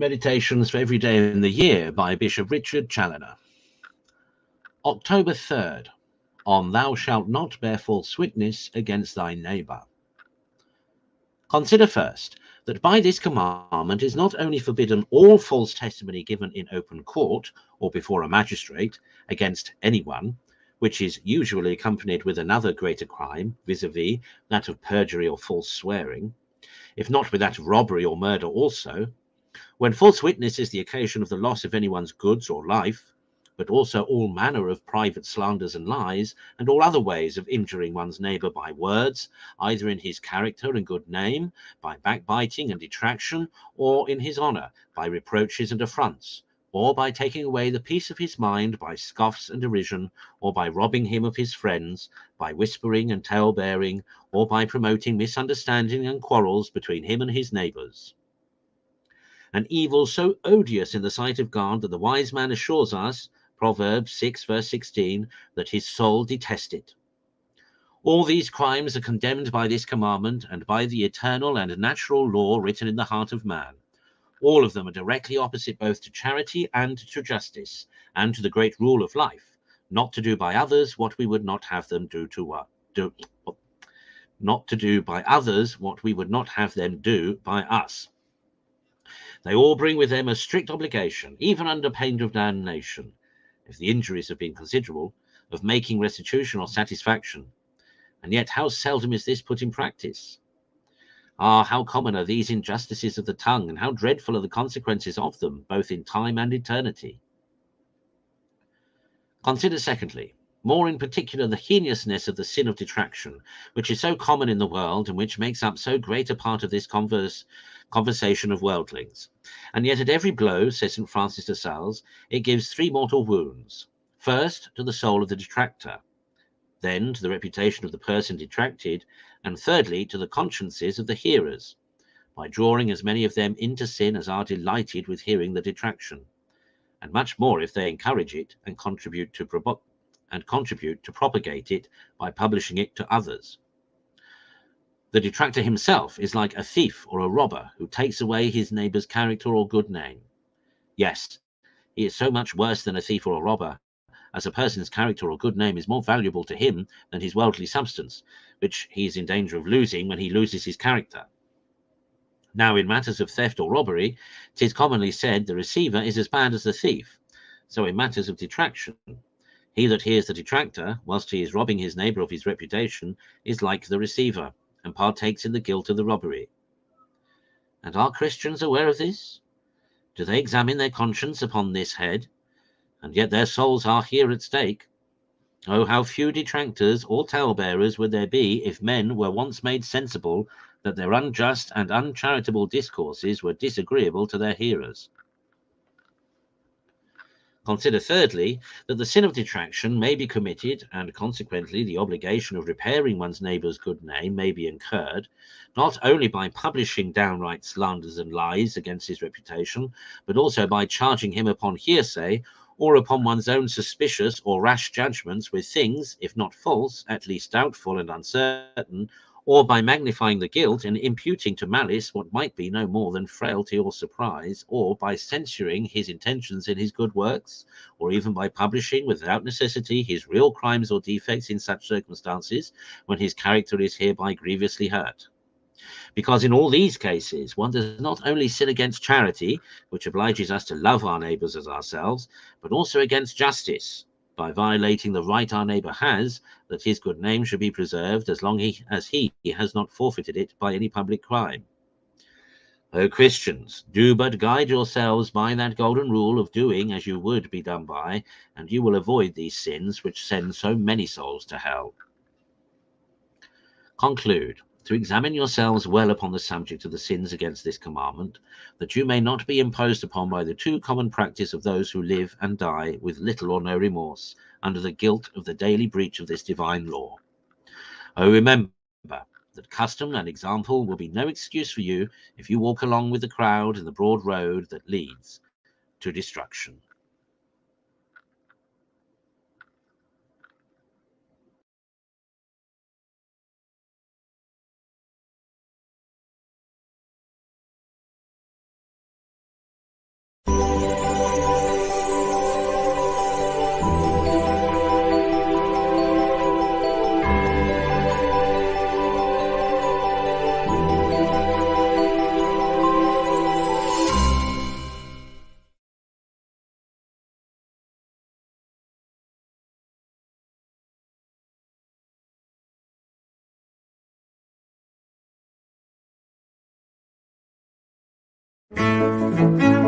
Meditations for every day in the year by Bishop Richard Challoner. October 3rd, on Thou shalt not bear false witness against thy neighbour. Consider first that by this commandment is not only forbidden all false testimony given in open court or before a magistrate against anyone, which is usually accompanied with another greater crime, vis-a-vis that of perjury or false swearing, if not with that of robbery or murder also, when false witness is the occasion of the loss of anyone's goods or life, but also all manner of private slanders and lies, and all other ways of injuring one's neighbour by words, either in his character and good name, by backbiting and detraction, or in his honour, by reproaches and affronts, or by taking away the peace of his mind by scoffs and derision, or by robbing him of his friends, by whispering and tale-bearing, or by promoting misunderstanding and quarrels between him and his neighbours. An evil so odious in the sight of God that the wise man assures us, Proverbs 6 verse 16, that his soul detests it. All these crimes are condemned by this commandment and by the eternal and natural law written in the heart of man. All of them are directly opposite both to charity and to justice, and to the great rule of life, not to do by others what we would not have them not to do by others what we would not have them do by us. They all bring with them a strict obligation, even under pain of damnation, if the injuries have been considerable, of making restitution or satisfaction. And yet how seldom is this put in practice? Ah, how common are these injustices of the tongue, and how dreadful are the consequences of them, both in time and eternity. Consider secondly, more in particular, the heinousness of the sin of detraction, which is so common in the world, and which makes up so great a part of this conversation of worldlings. And yet at every blow, says St. Francis de Sales, it gives 3 mortal wounds. First, to the soul of the detractor, then to the reputation of the person detracted, and thirdly, to the consciences of the hearers, by drawing as many of them into sin as are delighted with hearing the detraction, and much more if they encourage it and contribute to propagate it by publishing it to others. The detractor himself is like a thief or a robber who takes away his neighbour's character or good name. Yes, he is so much worse than a thief or a robber, as a person's character or good name is more valuable to him than his worldly substance, which he is in danger of losing when he loses his character. Now, in matters of theft or robbery, 'tis commonly said the receiver is as bad as the thief. So in matters of detraction, he that hears the detractor, whilst he is robbing his neighbour of his reputation, is like the receiver, and partakes in the guilt of the robbery. And are Christians aware of this? Do they examine their conscience upon this head? And yet their souls are here at stake. Oh, how few detractors or talebearers would there be if men were once made sensible that their unjust and uncharitable discourses were disagreeable to their hearers. Consider thirdly, that the sin of detraction may be committed, and consequently the obligation of repairing one's neighbour's good name may be incurred, not only by publishing downright slanders and lies against his reputation, but also by charging him upon hearsay, or upon one's own suspicious or rash judgments with things, if not false, at least doubtful and uncertain, or by magnifying the guilt and imputing to malice what might be no more than frailty or surprise, or by censuring his intentions in his good works, or even by publishing without necessity his real crimes or defects in such circumstances when his character is hereby grievously hurt. Because in all these cases, one does not only sin against charity, which obliges us to love our neighbours as ourselves, but also against justice, by violating the right our neighbour has, that his good name should be preserved as long as he has not forfeited it by any public crime. O Christians, do but guide yourselves by that golden rule of doing as you would be done by, and you will avoid these sins which send so many souls to hell. Conclude to examine yourselves well upon the subject of the sins against this commandment, that you may not be imposed upon by the too common practice of those who live and die with little or no remorse under the guilt of the daily breach of this divine law. Oh, remember that custom and example will be no excuse for you if you walk along with the crowd in the broad road that leads to destruction. you.